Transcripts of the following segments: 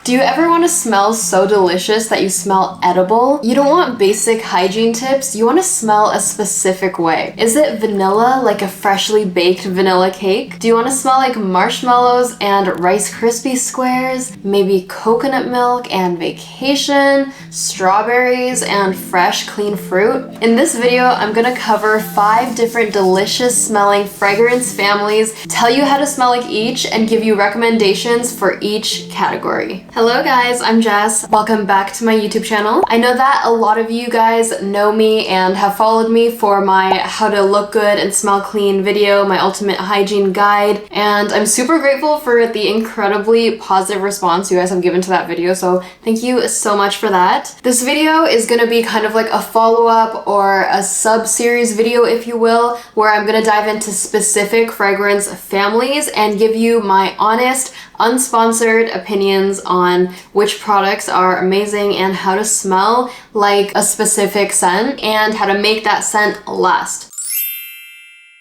Do you ever want to smell so delicious that you smell edible? You don't want basic hygiene tips, you want to smell a specific way. Is it vanilla, like a freshly baked vanilla cake? Do you want to smell like marshmallows and Rice Krispie squares? Maybe coconut milk and vacation, strawberries and fresh clean fruit? In this video, I'm gonna cover 5 different delicious smelling fragrance families, tell you how to smell like each, and give you recommendations for each category. Hello guys, I'm Jess. Welcome back to my YouTube channel. I know that a lot of you guys know me and have followed me for my how to look good and smell clean video, my ultimate hygiene guide, and I'm super grateful for the incredibly positive response you guys have given to that video, so thank you so much for that. This video is gonna be kind of like a follow-up or a sub-series video, if you will, where I'm gonna dive into specific fragrance families and give you my honest, unsponsored opinions on which products are amazing and how to smell like a specific scent and how to make that scent last.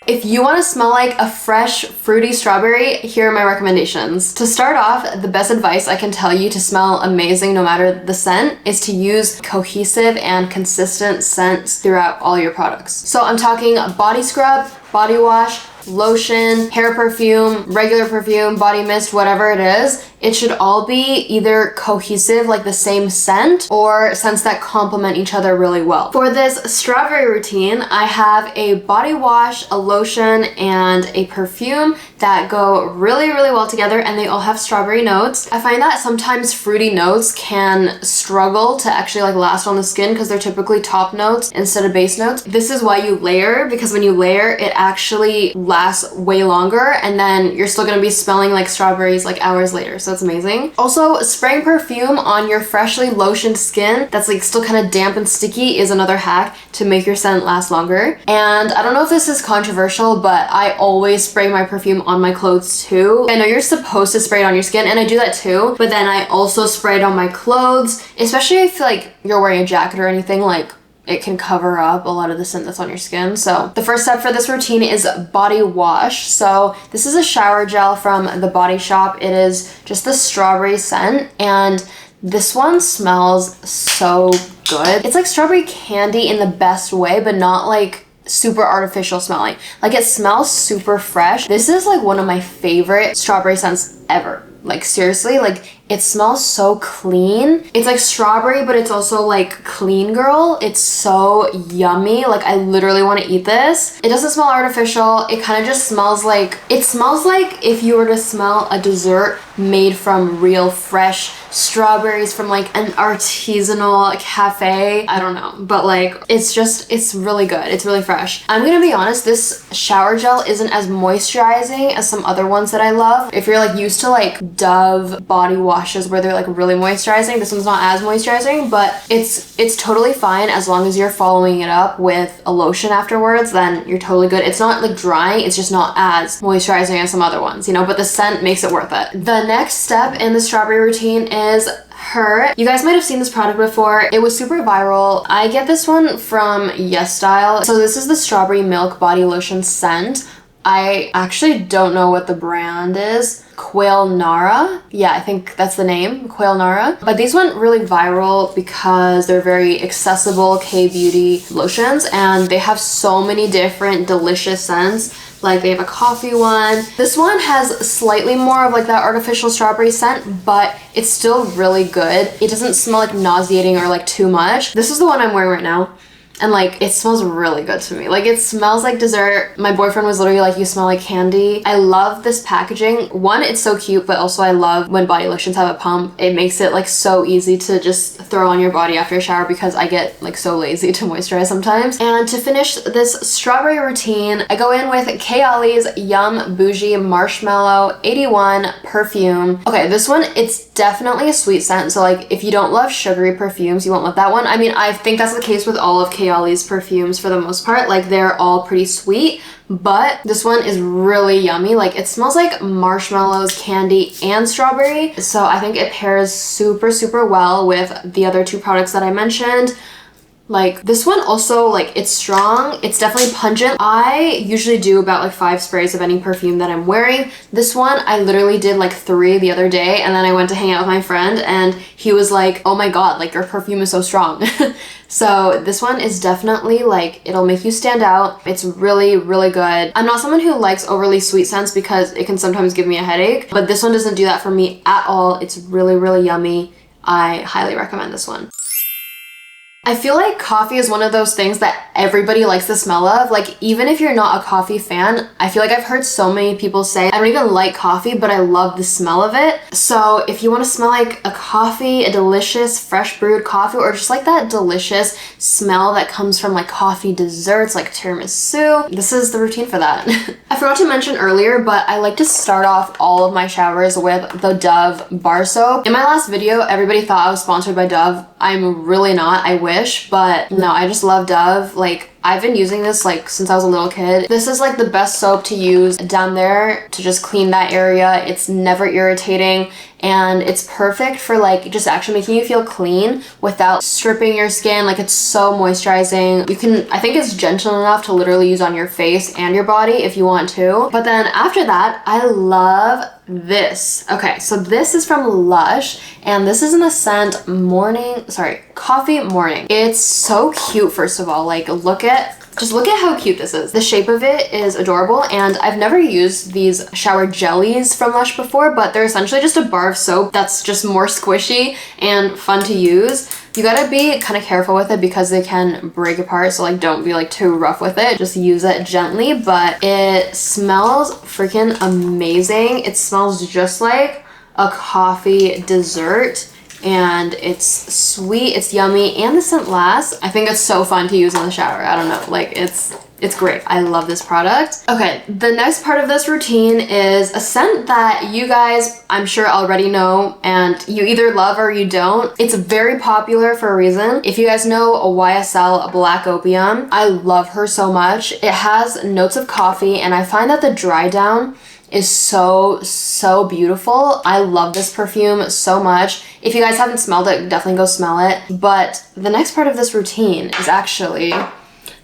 If you want to smell like a fresh, fruity strawberry, here are my recommendations. To start off, the best advice I can tell you to smell amazing no matter the scent is to use cohesive and consistent scents throughout all your products. So I'm talking body scrub, body wash, lotion, hair perfume, regular perfume, body mist, whatever it is. It should all be either cohesive, like the same scent, or scents that complement each other really well. For this strawberry routine, I have a body wash, a lotion, and a perfume that go really well together, and they all have strawberry notes. I find that sometimes fruity notes can struggle to actually like last on the skin because they're typically top notes instead of base notes. This is why you layer, because when you layer, it actually lasts way longer, and then you're still gonna be smelling like strawberries like hours later. So it's amazing. Also, spraying perfume on your freshly lotioned skin that's like still kind of damp and sticky is another hack to make your scent last longer. And I don't know if this is controversial, but I always spray my perfume on my clothes too. I know you're supposed to spray it on your skin, and I do that too, but then I also spray it on my clothes, especially if like you're wearing a jacket or anything, like it can cover up a lot of the scent that's on your skin. So the first step for this routine is body wash. So this is a shower gel from the Body Shop. It is just the strawberry scent, and this one smells so good. It's like strawberry candy in the best way, but not like super artificial smelling. Like it smells super fresh. This is like one of my favorite strawberry scents ever. Like seriously, like it smells so clean. It's like strawberry, but it's also like clean girl. It's so yummy. Like I literally want to eat this. It doesn't smell artificial. It kind of just smells like, it smells like if you were to smell a dessert made from real fresh strawberries from like an artisanal cafe. I don't know, but like it's really good. It's really fresh. I'm gonna be honest, this shower gel isn't as moisturizing as some other ones that I love. If you're like used to like Dove body washes where they're like really moisturizing, this one's not as moisturizing, but it's totally fine as long as you're following it up with a lotion afterwards. Then you're totally good. It's not like drying, it's just not as moisturizing as some other ones, you know, but the scent makes it worth it. The next step in the strawberry routine is her. You guys might have seen this product before. It was super viral. I get this one from YesStyle. So this is the strawberry milk body lotion scent. I actually don't know what the brand is. Quail Nara. Yeah, I think that's the name, Quail Nara. But these went really viral because they're very accessible K-beauty lotions, and they have so many different delicious scents. Like they have a coffee one. This one has slightly more of like that artificial strawberry scent, but it's still really good. It doesn't smell like nauseating or like too much. This is the one I'm wearing right now. And like it smells really good to me. Like it smells like dessert. My boyfriend was literally like, you smell like candy. I love this packaging. One, it's so cute, but also I love when body lotions have a pump. It makes it like so easy to just throw on your body after a shower because I get like so lazy to moisturize sometimes. And to finish this strawberry routine, I go in with Kayali's Yum Bougie Marshmallow 81 perfume. Okay, this one, it's definitely a sweet scent. So like if you don't love sugary perfumes, you won't love that one. I mean, I think that's the case with all of Kayali's perfumes for the most part. Like they're all pretty sweet, but this one is really yummy. Like it smells like marshmallows, candy, and strawberry. So I think it pairs super well with the other 2 products that I mentioned. Like this one also, like it's strong, it's definitely pungent. I usually do about like 5 sprays of any perfume that I'm wearing. This one I literally did like 3 the other day, and then I went to hang out with my friend and he was like, oh my god, like your perfume is so strong. So this one is definitely like, it'll make you stand out. It's really, really good. I'm not someone who likes overly sweet scents because it can sometimes give me a headache, but this one doesn't do that for me at all. It's really, really yummy. I highly recommend this one. I feel like coffee is one of those things that everybody likes the smell of. Like, even if you're not a coffee fan, I feel like I've heard so many people say, I don't even like coffee, but I love the smell of it. So if you want to smell like a coffee, a delicious fresh brewed coffee, or just like that delicious smell that comes from like coffee desserts like tiramisu, this is the routine for that. I forgot to mention earlier, but I like to start off all of my showers with the Dove bar soap. In my last video, everybody thought I was sponsored by Dove. I'm really not, I wish, but no, I just love Dove. Like, I've been using this like since I was a little kid. This is like the best soap to use down there to just clean that area. It's never irritating and it's perfect for like just actually making you feel clean without stripping your skin. Like, it's so moisturizing. You can, I think it's gentle enough to literally use on your face and your body if you want to. But then after that, I love this. Okay, so this is from Lush and this is in the scent Coffee Morning. It's so cute. First of all, like just look at how cute this is. The shape of it is adorable, and I've never used these shower jellies from Lush before, but they're essentially just a bar of soap that's just more squishy and fun to use. You gotta be kind of careful with it because they can break apart, so like don't be like too rough with it. Just use it gently, but it smells freaking amazing. It smells just like a coffee dessert. And it's sweet, it's yummy, and the scent lasts. I think it's so fun to use in the shower. I don't know, like it's great. I love this product. Okay, the next part of this routine is a scent that you guys, I'm sure already know, and you either love or you don't. It's very popular for a reason. If you guys know YSL Black Opium, I love her so much. It has notes of coffee, and I find that the dry down is so beautiful. I love this perfume so much. If you guys haven't smelled it, definitely go smell it. But the next part of this routine is actually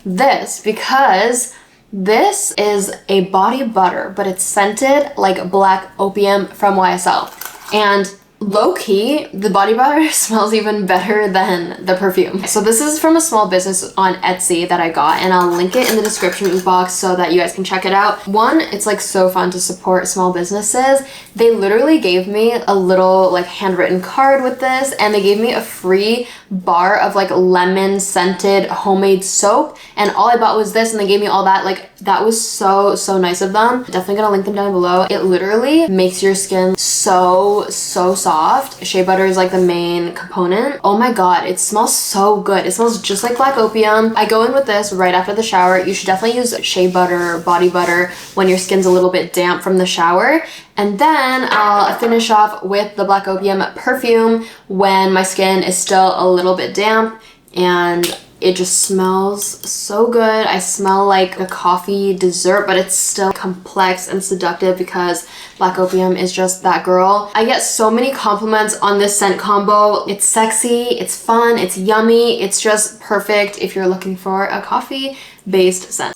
this, because this is a body butter, but it's scented like Black Opium from YSL. And low-key, the body butter smells even better than the perfume. So this is from a small business on Etsy that I got, and I'll link it in the description box so that you guys can check it out. One, it's like so fun to support small businesses. They literally gave me a little like handwritten card with this, and they gave me a free bar of like lemon scented homemade soap, and all I bought was this, and they gave me all that. Like, that was so nice of them. Definitely gonna link them down below. It literally makes your skin so soft. Shea butter is like the main component. Oh my god, it smells so good. It smells just like Black Opium. I go in with this right after the shower. You should definitely use shea butter, body butter when your skin's a little bit damp from the shower. And then I'll finish off with the Black Opium perfume when my skin is still a little bit damp, and it just smells so good. I smell like a coffee dessert, but it's still complex and seductive because Black Opium is just that girl. I get so many compliments on this scent combo. It's sexy, it's fun, it's yummy. It's just perfect if you're looking for a coffee-based scent.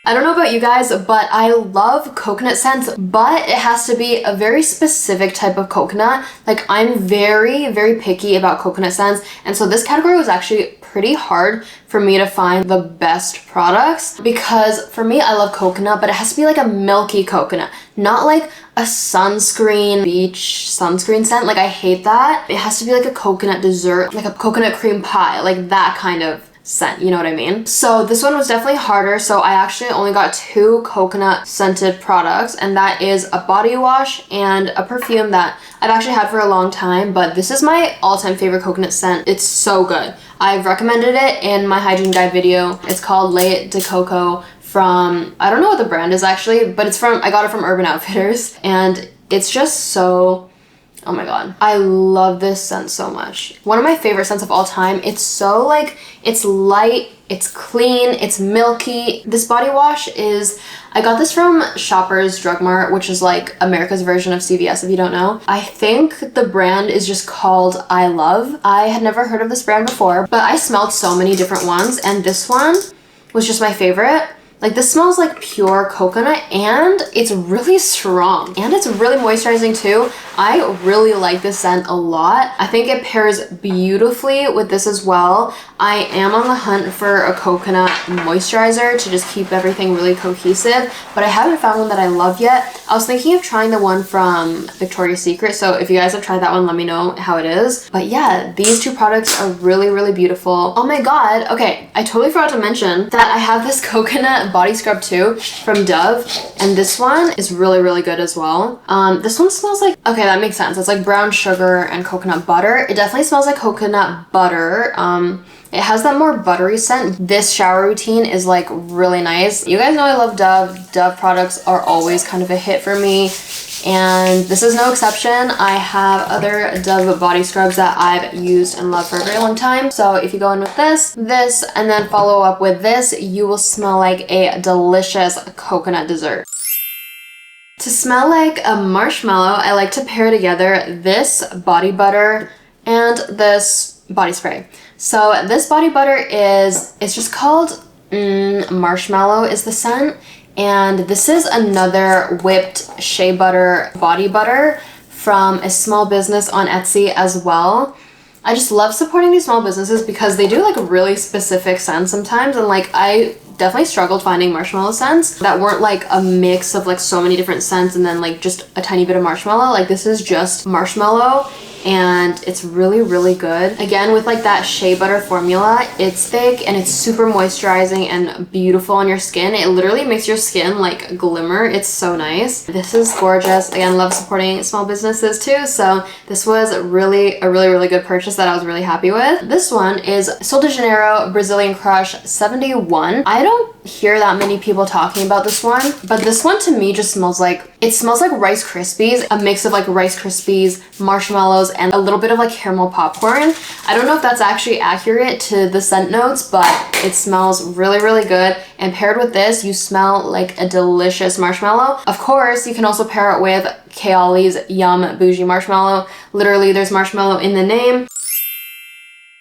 I don't know about you guys, but I love coconut scents, but it has to be a very specific type of coconut. Like, I'm very picky about coconut scents, and so this category was actually pretty hard for me to find the best products, because for me, I love coconut, but it has to be like a milky coconut, not like a sunscreen, beach sunscreen scent. Like, I hate that. It has to be like a coconut dessert, like a coconut cream pie, like that kind of scent, you know what I mean? So this one was definitely harder, so I actually only got 2 coconut scented products, and that is a body wash and a perfume that I've actually had for a long time, but this is my all-time favorite coconut scent. It's so good. I've recommended it in my hygiene guide video. It's called Lait de Coco from, I don't know what the brand is actually, but I got it from Urban Outfitters, and it's just so Oh my god. I love this scent so much. One of my favorite scents of all time. It's so like, it's light, it's clean, it's milky. This body wash is, I got this from Shoppers Drug Mart, which is like America's version of CVS if you don't know. I think the brand is just called I Love. I had never heard of this brand before, but I smelled so many different ones and this one was just my favorite. Like this smells like pure coconut and it's really strong and it's really moisturizing too. I really like this scent a lot. I think it pairs beautifully with this as well. I am on the hunt for a coconut moisturizer to just keep everything really cohesive, but I haven't found one that I love yet. I was thinking of trying the one from Victoria's Secret, so if you guys have tried that one, let me know how it is. But yeah, these two products are really, really beautiful. Oh my god, okay, I totally forgot to mention that I have this coconut body scrub too from Dove, and this one is really, really good as well. This one smells like, okay, that makes sense. It's like brown sugar and coconut butter. It definitely smells like coconut butter. It has that more buttery scent. This shower routine is like really nice. You guys know I love Dove. Dove products are always kind of a hit for me. And this is no exception. I have other Dove body scrubs that I've used and loved for a very long time. So if you go in with this, and then follow up with this, you will smell like a delicious coconut dessert. To smell like a marshmallow, I like to pair together this body butter and this body spray. So this body butter it's just called Marshmallow is the scent. And this is another whipped shea butter body butter from a small business on Etsy as well. I just love supporting these small businesses because they do like really specific scents sometimes, and like I definitely struggled finding marshmallow scents that weren't like a mix of like so many different scents and then like just a tiny bit of marshmallow. Like this is just marshmallow and it's really, really good. Again, with like that shea butter formula, it's thick and it's super moisturizing and beautiful on your skin. It literally makes your skin like glimmer. It's so nice. This is gorgeous. Again, love supporting small businesses too. So this was really a really good purchase that I was really happy with. This one is Sol de Janeiro Brazilian Crush 71. I don't hear that many people talking about this one, but this one to me just smells like, it smells like Rice Krispies, a mix of like Rice Krispies, marshmallows, and a little bit of like caramel popcorn. I don't know if that's actually accurate to the scent notes, but it smells really good. And paired with this, you smell like a delicious marshmallow. Of course, you can also pair it with Kayali's Yum Bougie Marshmallow. Literally, there's marshmallow in the name.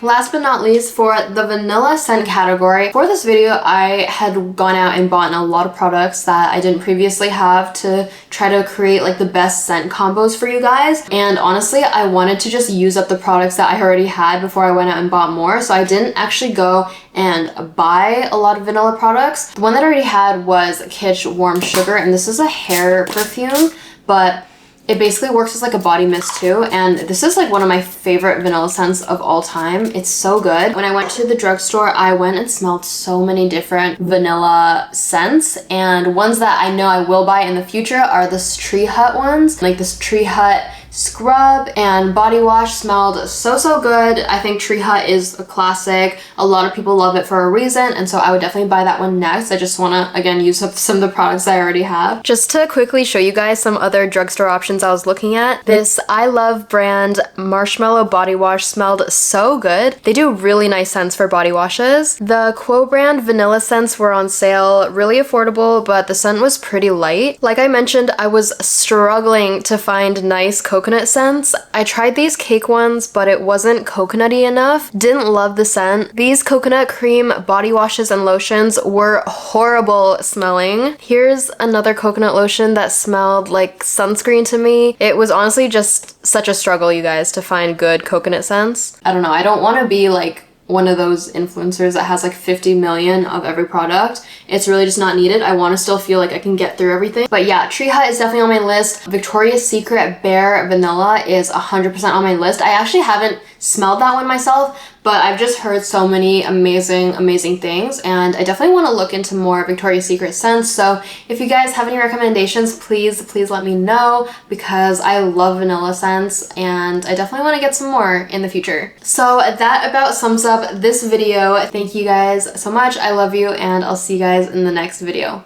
Last but not least, for the vanilla scent category, for this video, I had gone out and bought a lot of products that I didn't previously have to try to create like the best scent combos for you guys. And honestly, I wanted to just use up the products that I already had before I went out and bought more. So I didn't actually go and buy a lot of vanilla products. The one that I already had was Kitsch Warm Sugar, and this is a hair perfume, but it basically works as like a body mist too, and this is like one of my favorite vanilla scents of all time. It's so good. When I went to the drugstore, I went and smelled so many different vanilla scents, and ones that I know I will buy in the future are this Tree Hut ones. Like this Tree Hut scrub and body wash smelled so good. I think Tree Hut is a classic. A lot of people love it for a reason, and so I would definitely buy that one next. I just want to again use up some of the products I already have. Just to quickly show you guys some other drugstore options I was looking at, this I Love brand Marshmallow body wash smelled so good. They do really nice scents for body washes. The Quo brand vanilla scents were on sale, really affordable, but the scent was pretty light. Like I mentioned, I was struggling to find nice coconut scents. I tried these cake ones, but it wasn't coconutty enough. Didn't love the scent. These coconut cream body washes and lotions were horrible smelling. Here's another coconut lotion that smelled like sunscreen to me. It was honestly just such a struggle, you guys, to find good coconut scents. I don't know, I don't want to be like one of those influencers that has like 50 million of every product. It's really just not needed. I want to still feel like I can get through everything. But yeah, Tree Hut is definitely on my list. Victoria's Secret Bare Vanilla is 100% on my list. I actually haven't smelled that one myself, but I've just heard so many amazing things, and I definitely want to look into more Victoria's Secret scents. So if you guys have any recommendations, please let me know, because I love vanilla scents and I definitely want to get some more in the future. So that about sums up this video. Thank you guys so much. I love you, and I'll see you guys in the next video.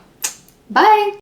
Bye!